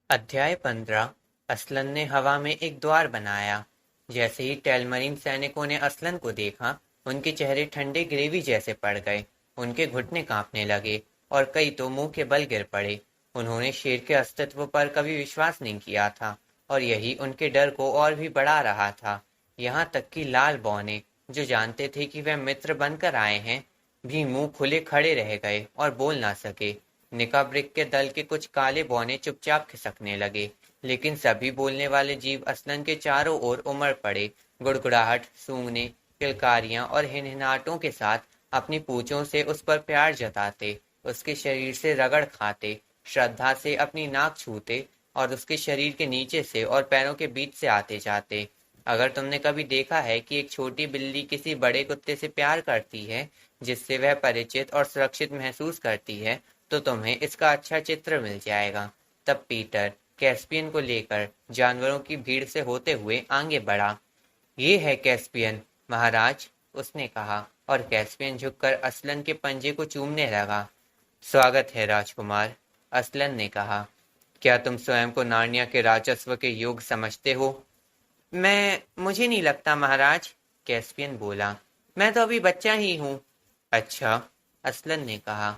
अध्याय 15। असलन ने हवा में एक द्वार बनाया। जैसे ही टेलमरीन सैनिकों ने असलन को देखा, उनके चेहरे ठंडे ग्रेवी जैसे पड़ गए। उनके घुटने कांपने लगे और कई तो मुंह के बल गिर पड़े। उन्होंने शेर के अस्तित्व पर कभी विश्वास नहीं किया था और यही उनके डर को और भी बढ़ा रहा था। यहाँ तक कि लाल बौने, जो जानते थे कि वह मित्र बनकर आए हैं, भी मुंह खुले खड़े रह गए और बोल ना सके। निकाब्रिक के दल के कुछ काले बौने चुपचाप खिसकने लगे, लेकिन सभी बोलने वाले जीव असलन के चारों ओर उमड़ पड़े। गुड़गुड़ाहट, सूंघने, किलकारियां और हिनहिनाहटों के साथ अपनी पूंछों से उस पर प्यार जताते, उसके शरीर से रगड़ खाते, श्रद्धा से अपनी नाक छूते और उसके शरीर के नीचे से और पैरों के बीच से आते जाते। अगर तुमने कभी देखा है कि एक छोटी बिल्ली किसी बड़े कुत्ते से प्यार करती है, जिससे वह परिचित और सुरक्षित महसूस करती है, तो तुम्हें इसका अच्छा चित्र मिल जाएगा। तब पीटर कैस्पियन को लेकर जानवरों की भीड़ से होते हुए आगे बढ़ा। ये है कैस्पियन, महाराज, उसने कहा, और कैस्पियन झुककर असलन के पंजे को चूमने लगा। स्वागत है राजकुमार, असलन ने कहा। क्या तुम स्वयं को नार्निया के राजस्व के योग्य समझते हो? मुझे नहीं लगता महाराज, कैस्पियन बोला। मैं तो अभी बच्चा ही हूँ। अच्छा, असलन ने कहा।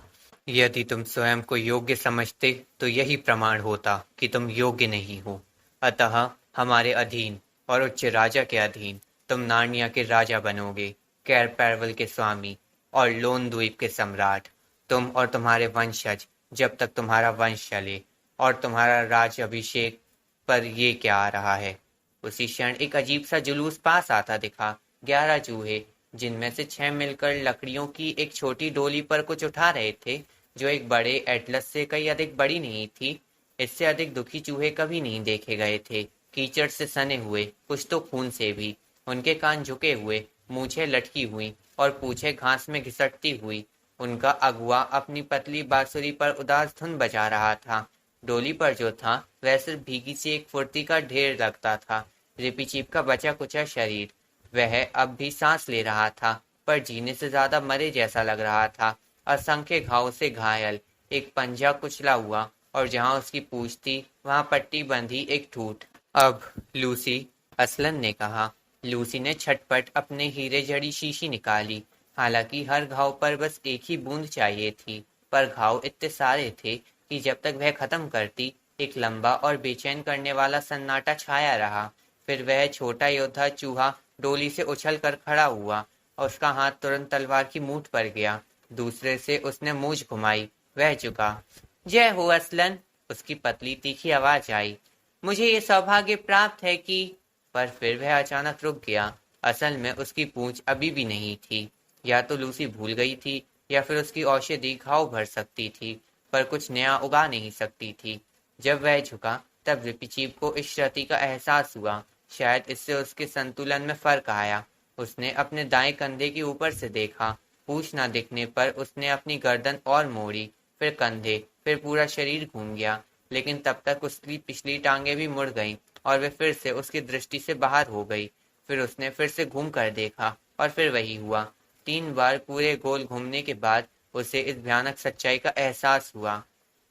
यदि तुम स्वयं को योग्य समझते तो यही प्रमाण होता कि तुम योग्य नहीं हो। अतः हमारे अधीन और उच्च राजा के अधीन तुम नार्निया के राजा बनोगे, कैर पैरवल के स्वामी और लोन द्वीप के सम्राट। तुम और तुम्हारे वंशज, जब तक तुम्हारा वंश चले। और तुम्हारा राज अभिषेक पर ये क्या आ रहा है? उसी क्षण एक अजीब सा जुलूस पास आता दिखा। 11 चूहे, जिनमें से 6 मिलकर लकड़ियों की एक छोटी डोली पर कुछ उठा रहे थे, जो एक बड़े एटलस से कई अधिक बड़ी नहीं थी। इससे अधिक दुखी चूहे कभी नहीं देखे गए थे। कीचड़ से सने हुए, कुछ तो खून से भी। उनके कान झुके हुए, मूछें लटकी हुई और पूंछें घास में घिसटती हुई। उनका अगुआ अपनी पतली बांसुरी पर उदास धुन बजा रहा था। डोली पर जो था वह सिर्फ भीगी सी एक फुर्ती का ढेर लगता था। रिपीचीप का बचा कुचा शरीर, वह अब भी सांस ले रहा था, पर जीने से ज्यादा मरे जैसा लग रहा था। असंख्य घावों से घायल, एक पंजा कुचला हुआ और जहां उसकी पूंछ थी वहां पट्टी बंधी एक ठूठ। अब लूसी, असलन ने कहा। लूसी ने छटपट अपने हीरे जड़ी शीशी निकाली। हालांकि हर घाव पर बस एक ही बूंद चाहिए थी, पर घाव इतने सारे थे कि जब तक वह खत्म करती, एक लंबा और बेचैन करने वाला सन्नाटा छाया रहा। फिर वह छोटा योद्धा चूहा डोली से उछल कर खड़ा हुआ और उसका हाथ तुरंत तलवार की मूठ पर गया। दूसरे से उसने मूछ घुमाई। वह झुका। जय हो असलन, उसकी पतली तीखी आवाज आई। मुझे ये सौभाग्य प्राप्त है कि। पर फिर वह अचानक रुक गया। असल में उसकी पूंछ अभी भी नहीं थी। या तो लूसी भूल गई थी, या फिर उसकी औषधि घाव भर सकती थी, पर कुछ नया उगा नहीं सकती थी। जब वह झुका, तब रिपीचीप को इस क्षति का एहसास हुआ। शायद इससे उसके संतुलन में फर्क आया। उसने अपने दाएं कंधे के ऊपर से देखा। पूंछ न दिखने पर उसने अपनी गर्दन और मोड़ी, फिर कंधे, फिर पूरा शरीर घूम गया। लेकिन तब तक उसकी पिछली टांगें भी मुड़ गईं और वे फिर से उसकी दृष्टि से बाहर हो गई। फिर उसने फिर से घूम कर देखा और फिर वही हुआ। 3 बार पूरे गोल घूमने के बाद उसे इस भयानक सच्चाई का एहसास हुआ।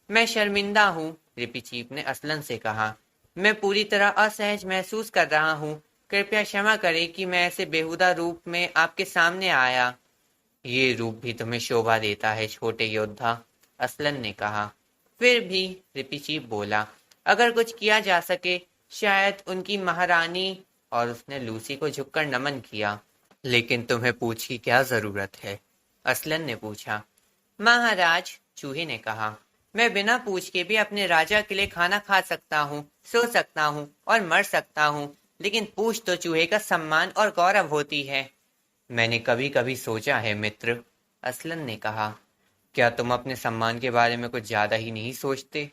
मैं शर्मिंदा हूँ, रिपीचीप ने असलन से कहा। मैं पूरी तरह असहज महसूस कर रहा हूँ। कृपया क्षमा करें कि मैं ऐसे बेहुदा रूप में आपके सामने आया। ये रूप भी तुम्हें शोभा देता है, छोटे योद्धा, असलन ने कहा। फिर भी, रिपीचीप बोला, अगर कुछ किया जा सके, शायद उनकी महारानी। और उसने लूसी को झुककर नमन किया। लेकिन तुम्हें पूछ की क्या जरूरत है? असलन ने पूछा। महाराज, चूहे ने कहा, मैं बिना पूछ के भी अपने राजा के लिए खाना खा सकता हूँ, सो सकता हूँ और मर सकता हूँ, लेकिन पूछ तो चूहे का सम्मान और गौरव होती है। मैंने कभी कभी सोचा है मित्र, असलन ने कहा। क्या तुम अपने सम्मान के बारे में कुछ ज्यादा ही नहीं सोचते?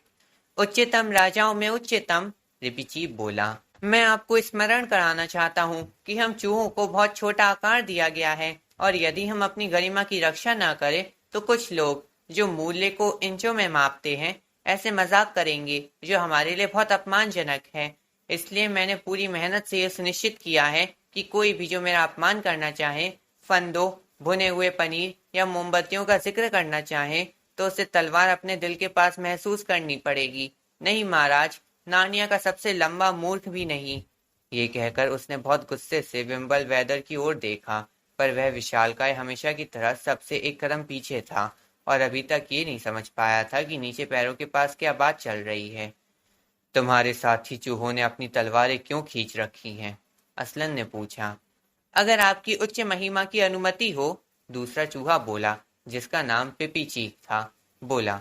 उच्चतम राजाओं में उच्चतम, रिपीचीप बोला। मैं आपको स्मरण कराना चाहता हूँ कि हम चूहों को बहुत छोटा आकार दिया गया है, और यदि हम अपनी गरिमा की रक्षा न करें तो कुछ लोग, जो मूल्य को इंचों में मापते हैं, ऐसे मजाक करेंगे जो हमारे लिए बहुत अपमानजनक है। इसलिए मैंने पूरी मेहनत से यह सुनिश्चित किया है कि कोई भी जो मेरा अपमान करना चाहे, फंदों, भुने हुए पनीर या मोमबत्तियों का जिक्र करना चाहे, तो उसे तलवार अपने दिल के पास महसूस करनी पड़ेगी। नहीं महाराज, नार्निया का सबसे लंबा मूर्ख भी नहीं। ये कहकर उसने बहुत गुस्से से विम्बल वेदर की ओर देखा, पर वह विशालकाय हमेशा की तरह सबसे एक कदम पीछे था और अभी तक ये नहीं समझ पाया था कि नीचे पैरों के पास क्या बात चल रही है। तुम्हारे साथी चूहों ने अपनी तलवारें क्यों खींच रखी हैं? असलन ने पूछा। अगर आपकी उच्च महिमा की अनुमति हो, दूसरा चूहा बोला, जिसका नाम पिपी चीक था, बोला,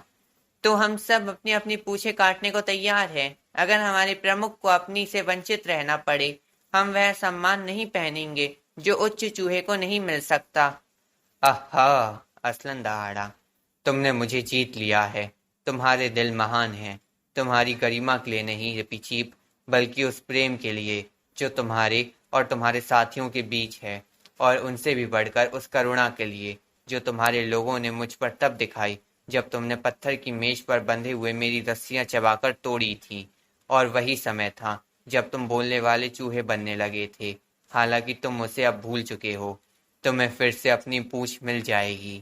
तो हम सब अपनी अपनी पूछे काटने को तैयार हैं। अगर हमारे प्रमुख को अपनी से वंचित रहना पड़े, हम वह सम्मान नहीं पहनेंगे जो उच्च चूहे को नहीं मिल सकता। आहा, असलन दहाड़ा, तुमने मुझे जीत लिया है। तुम्हारे दिल महान हैं, तुम्हारी गरिमा के लिए नहीं रिपीचीप, बल्कि उस प्रेम के लिए जो तुम्हारे और तुम्हारे साथियों के बीच है, और उनसे भी बढ़कर उस करुणा के लिए जो तुम्हारे लोगों ने मुझ पर तब दिखाई जब तुमने पत्थर की मेज पर बंधे हुए मेरी रस्सियां चबाकर तोड़ी थी। और वही समय था जब तुम बोलने वाले चूहे बनने लगे थे। हालांकि तुम उसे अब भूल चुके हो। तुम्हें फिर से अपनी पूंछ मिल जाएगी।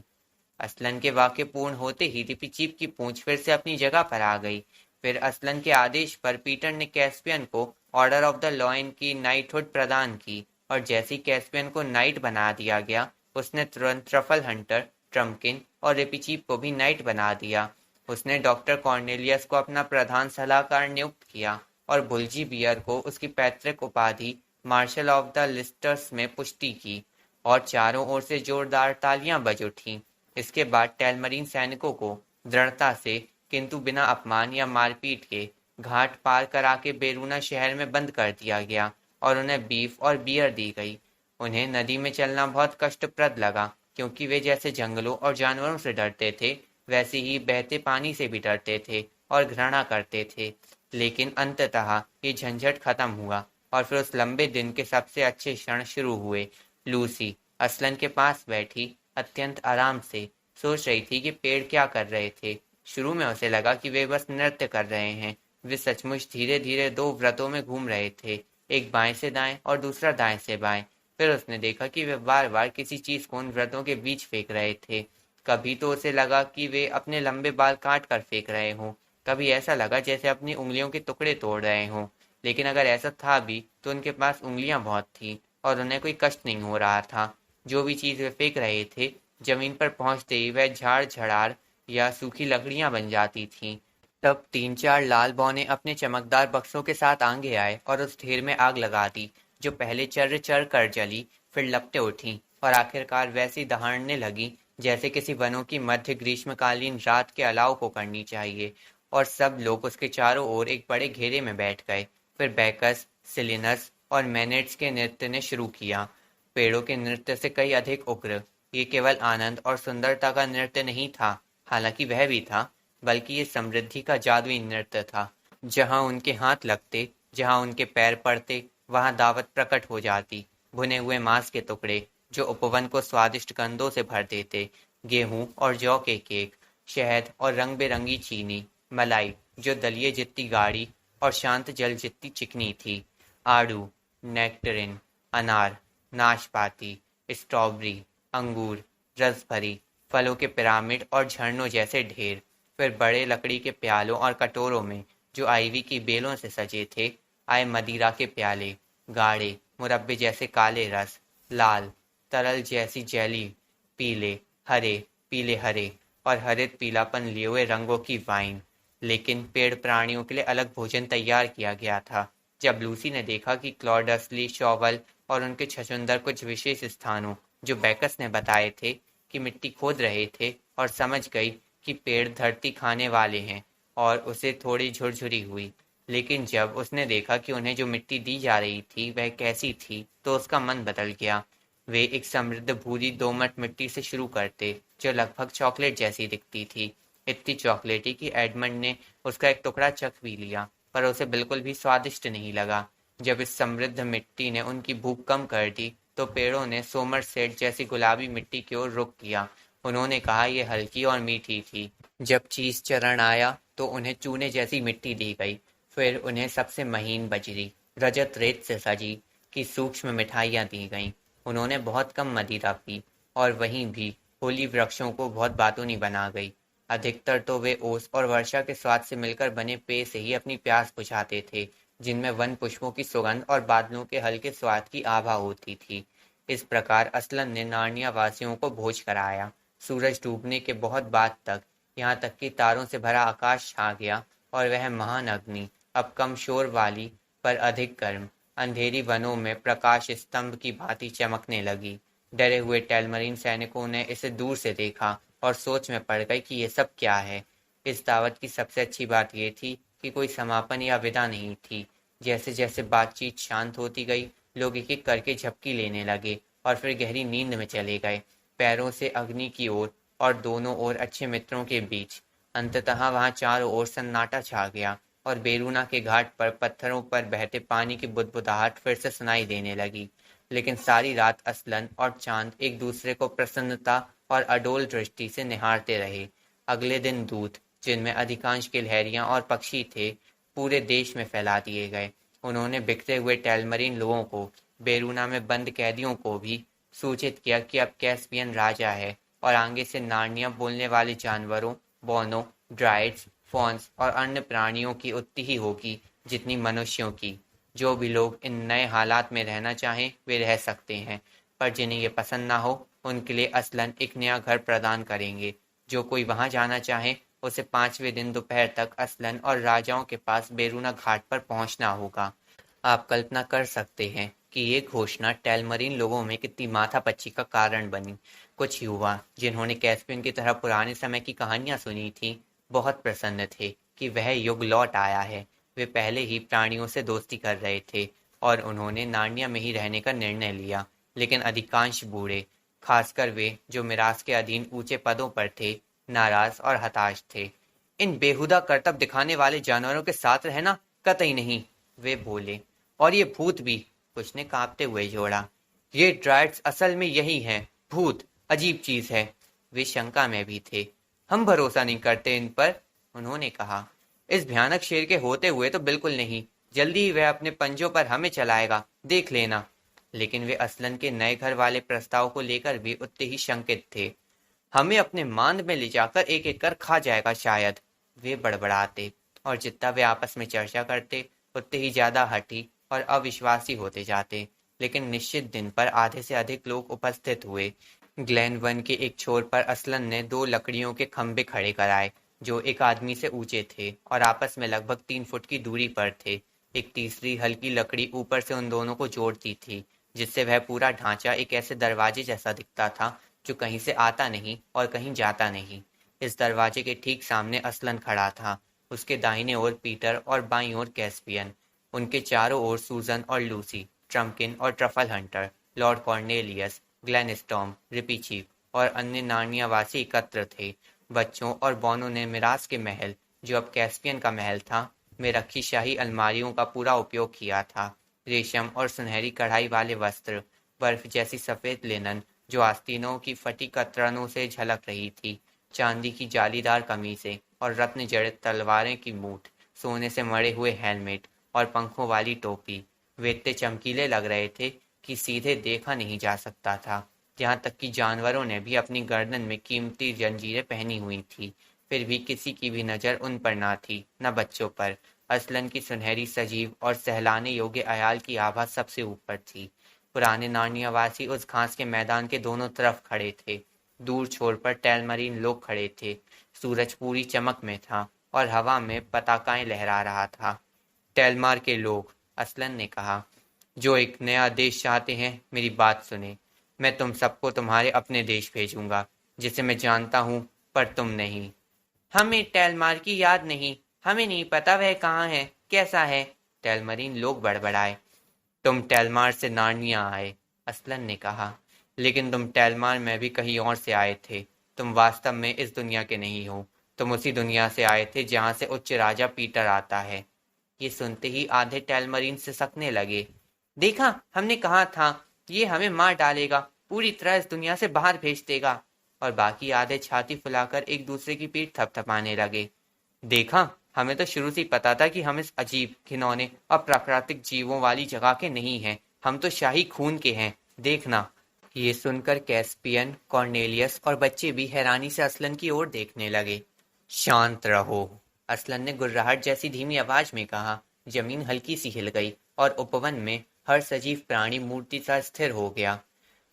असलन के वाक्य पूर्ण होते ही रिपीचीप की पूंछ फिर से अपनी जगह पर आ गई। फिर असलन के आदेश पर पीटर ने कैस्पियन को ऑर्डर ऑफ द लॉयन की नाइटहुड प्रदान की, और जैसे ही कैस्पियन को नाइट बना दिया गया, उसने तुरंत ट्रफल हंटर, ट्रम्किन और रिपीचीप को भी नाइट बना दिया। उसने डॉक्टर कॉर्नेलियस को अपना प्रधान सलाहकार नियुक्त किया और बुल्जी बियर को उसकी पैतृक उपाधि मार्शल ऑफ द लिस्टर्स में पुष्टि की, और चारों ओर से जोरदार तालियां बज उठीं। इसके बाद टेलमरीन सैनिकों को दृढ़ता से, किंतु बिना अपमान या मारपीट के, घाट पार करा के बेरूना शहर में बंद कर दिया गया और उन्हें बीफ और बियर दी गई। उन्हें नदी में चलना बहुत कष्टप्रद लगा, क्योंकि वे जैसे जंगलों और जानवरों से डरते थे, वैसे ही बहते पानी से भी डरते थे और घृणा करते थे। लेकिन अंततः ये झंझट खत्म हुआ और फिर उस लंबे दिन के सबसे अच्छे क्षण शुरू हुए। लूसी असलन के पास बैठी अत्यंत आराम से सोच रही थी कि पेड़ क्या कर रहे थे। शुरू में उसे लगा कि वे बस नृत्य कर रहे हैं। वे सचमुच धीरे धीरे दो व्रतों में घूम रहे थे, एक बाएं से दाएं और दूसरा दाएं से बाएं। फिर उसने देखा कि वे बार बार किसी चीज को उन व्रतों के बीच फेंक रहे थे। कभी तो उसे लगा कि वे अपने लंबे बाल काट कर फेंक रहे हों, कभी ऐसा लगा जैसे अपनी उंगलियों के टुकड़े तोड़ रहे हों। लेकिन अगर ऐसा था भी तो उनके पास उंगलियां बहुत थीं और उन्हें कोई कष्ट नहीं हो रहा था। जो भी चीज वे फेंक रहे थे, जमीन पर पहुंचते ही वह झाड़ झड़ार या सूखी लकड़ियां बन जाती थीं। तब तीन चार लाल बौने अपने चमकदार बक्सों के साथ आगे आए और उस ढेर में आग लगा दी, जो पहले चर चर कर जली, फिर लपटे उठी और आखिरकार वैसी दहाड़ने लगी जैसे किसी वनों की मध्य ग्रीष्मकालीन रात के अलाव को करनी चाहिए। और सब लोग उसके चारों ओर एक बड़े घेरे में बैठ गए। फिर बैकस, सिलिनस और मैनेट्स के नृत्य ने शुरू किया, पेड़ों के नृत्य से कई अधिक उग्र। ये केवल आनंद और सुंदरता का नृत्य नहीं था, हालांकि वह भी था, बल्कि ये समृद्धि का जादुई नृत्य था। जहां उनके हाथ लगते, जहां उनके पैर पड़ते, वहां दावत प्रकट हो जाती। भुने हुए मांस के टुकड़े जो उपवन को स्वादिष्ट गंधों से भर देते, गेहूं और जौ के केक, शहद और रंग बेरंगी चीनी, मलाई जो दलिए जितनी गाढ़ी और शांत जल जितनी चिकनी थी, आड़ू, नेक्टरिन, अनार, नाशपाती, स्ट्रॉबेरी, अंगूर, रस भरी फलों के पिरामिड और झरनों जैसे ढेर। फिर बड़े लकड़ी के प्यालों और कटोरों में, जो आईवी की बेलों से सजे थे, आए मदिरा के प्याले, गाढ़े मुरब्बे जैसे काले रस, लाल तरल जैसी जेली, पीले हरे, पीले हरे और हरित पीलापन लिए हुए रंगों की वाइन। लेकिन पेड़ प्राणियों के लिए अलग भोजन तैयार किया गया था। जब लूसी ने देखा कि क्लॉडसली, शॉवल और उनके छछूंदर कुछ विशेष स्थानों, जो बैकस ने बताए थे, की मिट्टी खोद रहे थे, और समझ गई कि पेड़ धरती खाने वाले हैं, और उसे थोड़ी झुरझुरी हुई। लेकिन जब उसने देखा कि उन्हें जो मिट्टी दी जा रही थी वह कैसी थी, तो उसका मन बदल गया। वे एक समृद्ध भूरी दोमट मिट्टी से शुरू करते, जो लगभग चॉकलेट जैसी दिखती थी, इतनी चॉकलेटी कि एडमंड ने उसका एक टुकड़ा चख भी लिया, पर उसे बिल्कुल भी स्वादिष्ट नहीं लगा। जब इस समृद्ध मिट्टी ने उनकी भूख कम कर दी, तो पेड़ों ने सोमरसेट जैसी गुलाबी मिट्टी की ओर रुख किया। उन्होंने कहा यह हल्की और मीठी थी। जब चीज चरण आया तो उन्हें चूने जैसी मिट्टी दी गई। फिर उन्हें सबसे महीन बजरी, रजत रेत से सजी की सूक्ष्म मिठाइयाँ दी गईं। उन्होंने बहुत कम मदिरा पी, और वहीं भी होली वृक्षों को बहुत बातूनी बना गई। अधिकतर तो वे ओस और वर्षा के स्वाद से मिलकर बने पेय से ही अपनी प्यास बुझाते थे, जिनमें वन पुष्पों की सुगंध और बादलों के हल्के स्वाद की आभा होती थी। इस प्रकार असलन ने नार्निया वासियों को भोज कराया। सूरज डूबने के बहुत बाद तक, यहाँ तक कि तारों से भरा आकाश छा गया और वह महान अग्नि, अब कम शोर वाली पर अधिक गर्म, अंधेरी वनों में प्रकाश स्तंभ की भांति चमकने लगी। डरे हुए टेलमरीन सैनिकों ने इसे दूर से देखा और सोच में पड़ गए कि ये सब क्या है। इस दावत की सबसे अच्छी बात ये थी कि कोई समापन या विदा नहीं थी। जैसे जैसे बातचीत शांत होती गई, लोग एक एक करके झपकी लेने लगे और फिर गहरी नींद में चले गए, पैरों से अग्नि की ओर और दोनों ओर अच्छे मित्रों के बीच। अंततः वहां चारों ओर सन्नाटा छा गया और बेरूना के घाट पर पत्थरों पर बहते पानी की बुदबुदाहट फिर से सुनाई देने लगी। लेकिन सारी रात असलन और चांद एक दूसरे को प्रसन्नता और अडोल दृष्टि से निहारते रहे। अगले दिन दूत, जिनमें अधिकांश गिलहरियां और पक्षी थे, पूरे देश में फैला दिए गए। उन्होंने बिखरे हुए टेलमरीन लोगों को, बेरूना में बंद कैदियों को भी सूचित किया कि अब कैस्पियन राजा है और आगे से नार्निया बोलने वाले जानवरों, बौनों, ड्राइड्स, फॉन्स और अन्य प्राणियों की उतनी ही होगी जितनी मनुष्यों की। जो भी लोग इन नए हालात में रहना चाहें वे रह सकते हैं, पर जिन्हें ये पसंद ना हो उनके लिए असलन एक नया घर प्रदान करेंगे। जो कोई वहां जाना चाहे उसे 5वें दिन दोपहर तक असलन और राजाओं के पास बेरूना घाट पर पहुंचना होगा। आप कल्पना कर सकते हैं कि ये घोषणा टेलमरीन लोगों में कितनी माथापच्ची का कारण बनी। कुछ युवा, जिन्होंने कैस्पियन की तरह पुराने समय की कहानियां सुनी थी, बहुत प्रसन्न थे कि वह युग लौट आया है। वे पहले ही प्राणियों से दोस्ती कर रहे थे और उन्होंने नार्निया में ही रहने का निर्णय लिया। लेकिन अधिकांश बूढ़े, खासकर वे जो मिरास के अधीन ऊंचे पदों पर थे, नाराज और हताश थे। इन बेहुदा करतब दिखाने वाले जानवरों के साथ रहना कतई नहीं, वे बोले। और ये भूत भी, कुछ ने कांपते हुए जोड़ा। ये ड्राइड्स असल में यही हैं, भूत, अजीब चीज है। वे शंका में भी थे। हम भरोसा नहीं करते इन पर, उन्होंने कहा। इस भयानक शेर के होते हुए तो बिल्कुल नहीं। जल्दी ही वह अपने पंजों पर हमें चलाएगा, देख लेना। लेकिन वे असलन के नए घर वाले प्रस्ताव को लेकर भी उतने ही शंकित थे। हमें अपने मांद में ले जाकर एक एक कर खा जाएगा शायद, वे बड़बड़ाते। और जितना वे आपस में चर्चा करते उतने ही ज्यादा हठी और अविश्वासी होते जाते। लेकिन निश्चित दिन पर आधे से अधिक लोग उपस्थित हुए। ग्लेन वन के एक छोर पर असलन ने 2 लकड़ियों के खंभे खड़े कराए, जो एक आदमी से ऊंचे थे और आपस में लगभग 3 फुट की दूरी पर थे। एक तीसरी हल्की लकड़ी ऊपर से उन दोनों को जोड़ती थी, जिससे वह पूरा ढांचा एक ऐसे दरवाजे जैसा दिखता था जो कहीं से आता नहीं और कहीं जाता नहीं। इस दरवाजे के ठीक सामने असलन खड़ा था। उसके दाहिने ओर पीटर और बाईं ओर कैस्पियन। उनके चारों ओर सूजन और लूसी, ट्रम्पकिन और ट्रफल हंटर, लॉर्ड कॉर्नेलियस, ग्लेनस्टॉर्म, रिपीचीफ और अन्य नार्नियावासी एकत्र थे। बच्चों और बौनों ने मिरास के महल, जो अब कैस्पियन का महल था, में रखी शाही अलमारियों का पूरा उपयोग किया था। रेशम और सुनहरी कढ़ाई वाले वस्त्र, बर्फ जैसी सफेद लिनन जो आस्तीनों की फटी कतरनों से झलक रही थी, चांदी की जालीदार कमीजें और रत्न जड़ित तलवारें की मूठ, सोने से मढ़े हुए हेलमेट और पंखों वाली टोपी, वे इतने चमकीले लग रहे थे कि सीधे देखा नहीं जा सकता था। यहाँ तक कि जानवरों ने भी अपनी गर्दन में कीमती जंजीरें पहनी हुई थी। फिर भी किसी की भी नजर उन पर ना थी, न बच्चों पर। असलन की सुनहरी सजीव और सहलाने योग्य अयाल की आभा सबसे ऊपर थी। पुराने नार्नियावासी उस घास के मैदान के दोनों तरफ खड़े थे। दूर छोर पर टेलमरीन लोग खड़े थे। सूरज पूरी चमक में था और हवा में पताकाएं लहरा रहा था। टेलमार के लोग, असलन ने कहा, जो एक नया देश चाहते हैं, मेरी बात सुने। मैं तुम सबको तुम्हारे अपने देश भेजूंगा, जिसे मैं जानता हूं पर तुम नहीं। हमें टेलमार की याद नहीं, हमें नहीं पता वह कहाँ है, कैसा है, टेलमरीन लोग बड़बड़ाए। तुम टेलमार से नार्निया आए, असलन ने कहा, लेकिन तुम टेलमार में भी कहीं और से आए थे। तुम वास्तव में इस दुनिया के नहीं हो। तुम उसी दुनिया से आए थे जहां से उच्च राजा पीटर आता है। ये सुनते ही आधे टेलमरीन से सकने लगे। देखा, हमने कहा था, ये हमें मार डालेगा, पूरी तरह इस दुनिया से बाहर भेज देगा। और बाकी आधे छाती फुलाकर एक दूसरे की पीठ थपथपाने लगे। देखा, हमें तो शुरू से ही पता था कि हम इस अजीब, घिनौने और प्राकृतिक जीवों वाली जगह के नहीं हैं। हम तो शाही खून के हैं, देखना। ये सुनकर कैस्पियन, कॉर्नेलियस और बच्चे भी हैरानी से असलन की ओर देखने लगे। शांत रहो, असलन ने गुर्राहट जैसी धीमी आवाज में कहा। जमीन हल्की सी हिल गई और उपवन में हर सजीव प्राणी मूर्ति सा स्थिर हो गया।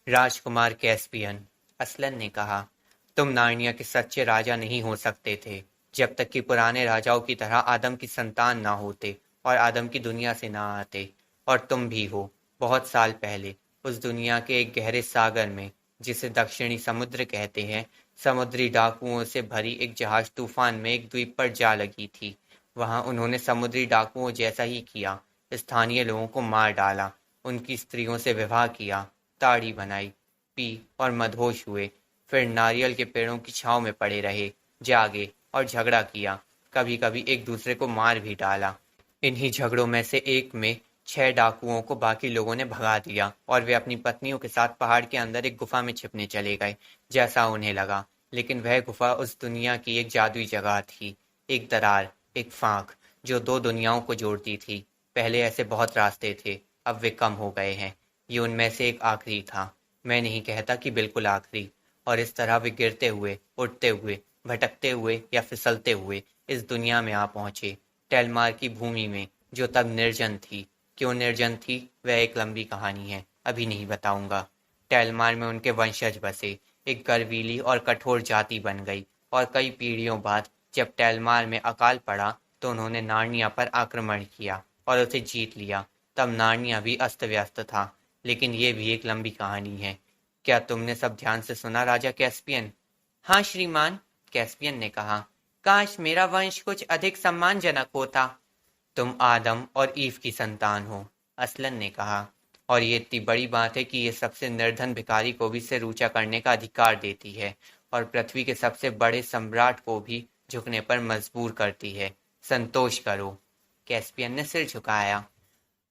राजकुमार कैस्पियन, असलन ने कहा, तुम नार्निया के सच्चे राजा नहीं हो सकते थे जब तक कि पुराने राजाओं की तरह आदम की संतान ना होते और आदम की दुनिया से ना आते। और तुम भी हो, बहुत साल पहले उस दुनिया के एक गहरे सागर में, जिसे दक्षिणी समुद्र कहते हैं, समुद्री डाकुओं से भरी एक जहाज तूफान में एक द्वीप पर जा लगी थी। वहां उन्होंने समुद्री डाकुओं जैसा ही किया, स्थानीय लोगों को मार डाला, उनकी स्त्रियों से विवाह किया, ताड़ी बनाई, पी और मदहोश हुए। फिर नारियल के पेड़ों की छांव में पड़े रहे, जागे और झगड़ा किया, कभी कभी एक दूसरे को मार भी डाला। इन्हीं झगड़ों में से एक में 6 डाकुओं को बाकी लोगों ने भगा दिया और वे अपनी पत्नियों के साथ पहाड़ के अंदर एक गुफा में छिपने चले गए, जैसा उन्हें लगा। लेकिन वह गुफा उस दुनिया की एक जादुई जगह थी, एक दरार, एक फांक, जो 2 दुनियाओं को जोड़ती थी। पहले ऐसे बहुत रास्ते थे, अब वे कम हो गए हैं। ये उनमें से एक आखिरी था, मैं नहीं कहता कि बिल्कुल आखिरी। और इस तरह वे गिरते हुए, उठते हुए, भटकते हुए या फिसलते हुए इस दुनिया में आ पहुंचे, टेलमार की भूमि में, जो तब निर्जन थी। क्यों निर्जन थी, वह एक लंबी कहानी है, अभी नहीं बताऊंगा। टेलमार में उनके वंशज बसे, एक गर्वीली और कठोर जाति बन गई। और कई पीढ़ियों बाद जब टेलमार में अकाल पड़ा तो उन्होंने नार्निया पर आक्रमण किया और उसे जीत लिया। तब नार्निया भी अस्त व्यस्त था, लेकिन ये भी एक लंबी कहानी है। क्या तुमने सब ध्यान से सुना, राजा कैस्पियन? हाँ श्रीमान, कैस्पियन ने कहा। काश मेरा वंश कुछ अधिक सम्मानजनक होता। तुम आदम और ईव की संतान हो, असलन ने कहा, और ये इतनी बड़ी बात है कि ये सबसे निर्धन भिखारी को भी सिर ऊंचा करने का अधिकार देती है और पृथ्वी के सबसे बड़े सम्राट को भी झुकने पर मजबूर करती है। संतोष करो। कैस्पियन ने सिर झुकाया।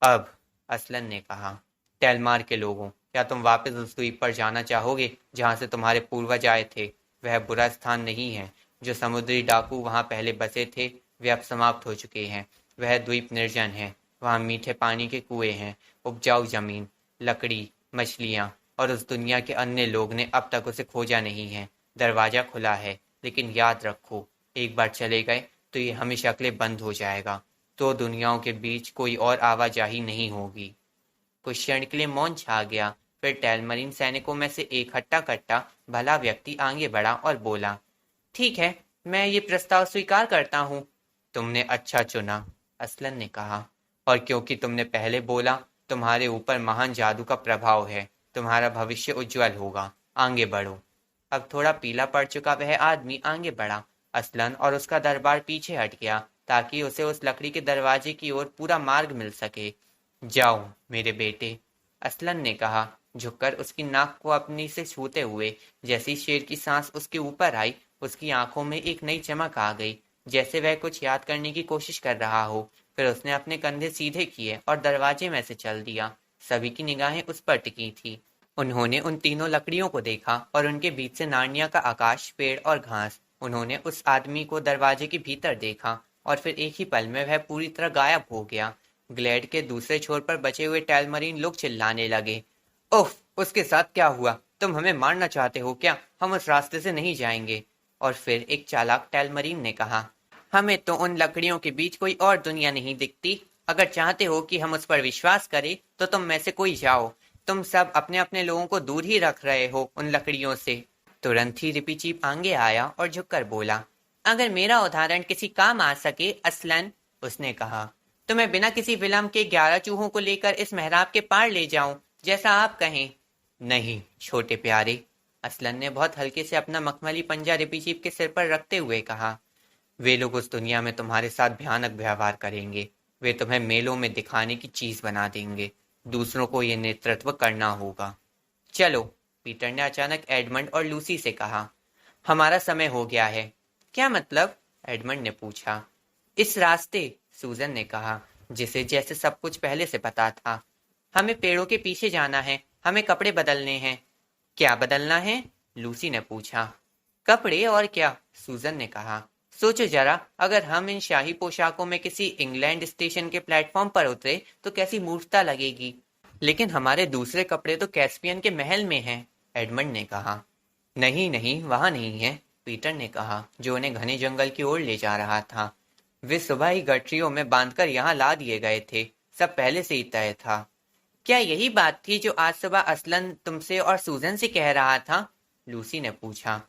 अब, असलन ने कहा, टेलमार के लोगों, क्या तुम वापस उस द्वीप पर जाना चाहोगे जहां से तुम्हारे पूर्वज आए थे? वह बुरा स्थान नहीं है। जो समुद्री डाकू वहां पहले बसे थे, वे अब समाप्त हो चुके हैं। वह द्वीप निर्जन है। वहां मीठे पानी के कुएं हैं, उपजाऊ जमीन, लकड़ी, मछलियां, और उस दुनिया के अन्य लोग ने अब तक उसे खोजा नहीं है। दरवाजा खुला है, लेकिन याद रखो, एक बार चले गए तो ये हमेशा के लिए बंद हो जाएगा। 2 दुनियाओं के बीच कोई और आवाजाही नहीं होगी। कुछ क्षण के लिए मौन छा गया। फिर टेलमरीन सैनिकों में से एक हट्टा कट्टा भला व्यक्ति आगे बढ़ा और बोला, ठीक है, मैं ये प्रस्ताव स्वीकार करता हूँ। तुमने अच्छा चुना, असलन ने कहा, और क्योंकि तुमने पहले बोला, तुम्हारे ऊपर महान जादू का प्रभाव है, तुम्हारा भविष्य उज्जवल होगा। आगे बढ़ो। अब थोड़ा पीला पड़ चुका वह आदमी आगे बढ़ा। असलन और उसका दरबार पीछे हट गया ताकि उसे उस लकड़ी के दरवाजे की ओर पूरा मार्ग मिल सके। जाओ मेरे बेटे, असलन ने कहा, झुककर उसकी नाक को अपनी से छूते हुए। जैसी शेर की सांस उसके ऊपर आई, उसकी आंखों में एक नई चमक आ गई, जैसे वह कुछ याद करने की कोशिश कर रहा हो। फिर उसने अपने कंधे सीधे किए और दरवाजे में से चल दिया। सभी की निगाहें उस पर टिकी थी। उन्होंने उन तीनों लकड़ियों को देखा और उनके बीच से नार्निया का आकाश, पेड़ और घास। उन्होंने उस आदमी को दरवाजे के भीतर देखा और फिर एक ही पल में वह पूरी तरह गायब हो गया। ग्लेड के दूसरे छोर पर बचे हुए टेलमरीन लोग चिल्लाने लगे, उफ, उसके साथ क्या हुआ? तुम हमें मारना चाहते हो क्या? हम उस रास्ते से नहीं जाएंगे। और फिर एक चालाक टेलमरीन ने कहा, हमें तो उन लकड़ियों के बीच कोई और दुनिया नहीं दिखती। अगर चाहते हो कि हम उस पर विश्वास करें तो तुम में से कोई जाओ। तुम सब अपने अपने लोगों को दूर ही रख रहे हो उन लकड़ियों से। तुरंत ही रिपीचीप आगे आया और झुककर बोला, अगर मेरा उदाहरण किसी काम आ सके असलन, उसने कहा, तो मैं बिना किसी विलंब के 11 चूहों को लेकर इस मेहराब के पार ले जाऊं, जैसा आप कहें। नहीं छोटे प्यारे, असलन ने बहुत हल्के से अपना मखमली पंजा रिपीचीप के सिर पर रखते हुए कहा, वे लोग उस दुनिया में तुम्हारे साथ भयानक व्यवहार करेंगे। वे तुम्हें मेलों में दिखाने की चीज बना देंगे। दूसरों को ये नेतृत्व करना होगा। चलो, पीटर ने अचानक एडमंड और लूसी से कहा, हमारा समय हो गया है। क्या मतलब? एडमंड ने पूछा। इस रास्ते, सूजन ने कहा, जिसे जैसे सब कुछ पहले से पता था। हमें पेड़ों के पीछे जाना है। हमें कपड़े बदलने हैं। क्या बदलना है? लूसी ने पूछा। कपड़े और क्या, सूजन ने कहा। सोचो जरा, अगर हम इन शाही पोशाकों में किसी इंग्लैंड स्टेशन के प्लेटफॉर्म पर उतरे तो कैसी मूर्खता लगेगी। लेकिन हमारे दूसरे कपड़े तो कैस्पियन के महल में हैं, एडमंड ने कहा। नहीं नहीं, वहां नहीं है, पीटर ने कहा, जो उन्हें घने जंगल की ओर ले जा रहा था। वे सुबह ही गठरियों में बांधकर यहाँ ला दिए गए थे। सब पहले से ही तय था। क्या यही बात थी जो आज सुबह असलन तुमसे और सूजन से कह रहा था? लूसी ने पूछा।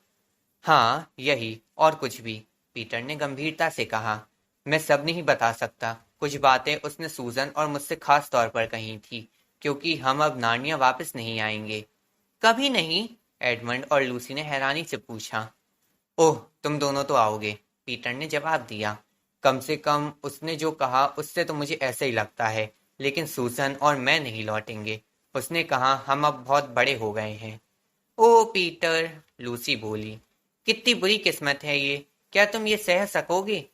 हाँ, यही और कुछ भी, पीटर ने गंभीरता से कहा। मैं सब नहीं बता सकता। कुछ बातें उसने सूजन और मुझसे खास तौर पर कही थी, क्योंकि हम अब नार्निया वापस नहीं आएंगे। कभी नहीं? एडमंड और लूसी ने हैरानी से पूछा। ओह, तुम दोनों तो आओगे, पीटर ने जवाब दिया। कम से कम उसने जो कहा उससे तो मुझे ऐसा ही लगता है, लेकिन सूजन और मैं नहीं लौटेंगे। उसने कहा हम अब बहुत बड़े हो गए हैं। ओ पीटर, लूसी बोली, कितनी बुरी किस्मत है ये। क्या तुम ये सह सकोगे?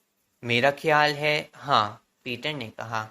मेरा ख्याल है हाँ, पीटर ने कहा।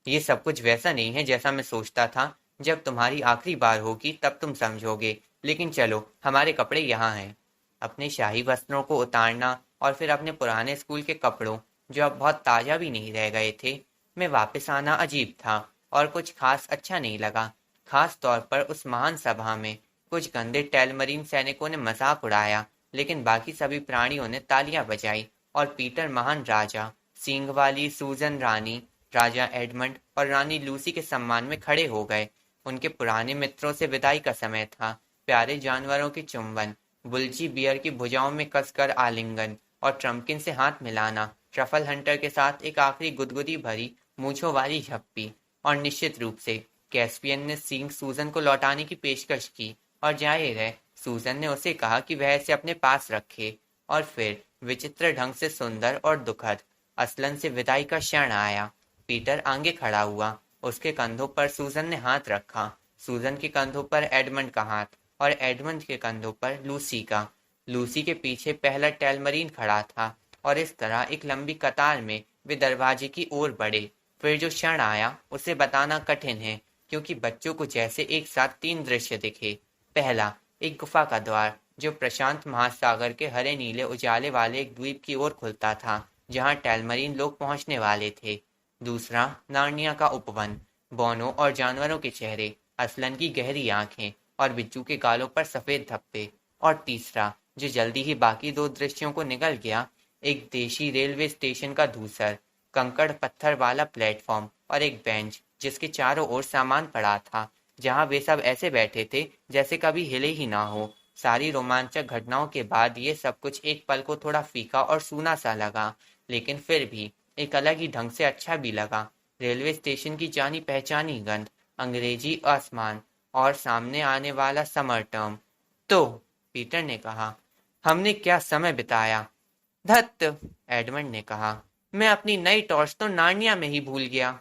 ये सब कुछ वैसा नहीं है जैसा मैं सोचता था। जब तुम्हारी आखिरी बार होगी तब तुम समझोगे। लेकिन चलो, हमारे कपड़े यहाँ हैं। अपने शाही वस्त्रों को उतारना और फिर अपने पुराने स्कूल के कपड़ों, जो अब बहुत ताज़ा भी नहीं रह गए थे, में वापस आना अजीब था और कुछ खास अच्छा नहीं लगा। खास तौर पर उस महान सभा में कुछ गंदे टेलमरीन सैनिकों ने मजाक उड़ाया, लेकिन बाकी सभी प्राणियों ने तालियां बजाई और पीटर महान राजा, सींग वाली सूजन रानी, राजा एडमंड और रानी लूसी के सम्मान में खड़े हो गए। उनके पुराने मित्रों से विदाई का समय था। प्यारे जानवरों के चुंबन, बुल्ची बियर की भुजाओं में कसकर आलिंगन और ट्रम्पकिन से हाथ मिलाना, ट्रफल हंटर के साथ एक आखिरी गुदगुदी भरी मूछों वाली झप्पी, और निश्चित रूप से कैस्पियन ने सींग सूजन को लौटाने की पेशकश की, और जाहिर है सूजन ने उसे कहा कि वह इसे अपने पास रखे। और फिर विचित्र ढंग से सुंदर और दुखद असलन से विदाई का क्षण आया। पीटर आगे खड़ा हुआ। उसके कंधों पर सूजन ने हाथ रखा, सूजन के कंधों पर एडमंड का हाथ, और एडमंड के कंधों पर लूसी का। लूसी के पीछे पहला टेलमरीन खड़ा था, और इस तरह एक लंबी कतार में वे दरवाजे की ओर बढ़े। फिर जो क्षण आया उसे बताना कठिन है, क्योंकि बच्चों को जैसे एक साथ तीन दृश्य दिखे। पहला, एक गुफा का द्वार जो प्रशांत महासागर के हरे नीले उजाले वाले एक द्वीप की ओर खुलता था, जहां टेलमरीन लोग पहुंचने वाले थे। दूसरा, नार्निया का उपवन, बौनों और जानवरों के चेहरे, असलन की गहरी आंखें और बिच्छू के गालों पर सफेद धब्बे। और तीसरा, जो जल्दी ही बाकी दो दृश्यों को निगल गया, एक देशी रेलवे स्टेशन का धूसर, कंकड़ पत्थर वाला प्लेटफॉर्म और एक बेंच जिसके चारों ओर सामान पड़ा था, जहां वे सब ऐसे बैठे थे जैसे कभी हिले ही ना हो। सारी रोमांचक घटनाओं के बाद ये सब कुछ एक पल को थोड़ा फीका और सूना सा लगा, लेकिन फिर भी एक अलग ही ढंग से अच्छा भी लगा। रेलवे स्टेशन की जानी पहचानी गंध, अंग्रेजी आसमान और सामने आने वाला समर टर्म। तो पीटर ने कहा, हमने क्या समय बिताया। धत्त, एडमंड ने कहा, मैं अपनी नई टॉर्च तो नार्निया में ही भूल गया।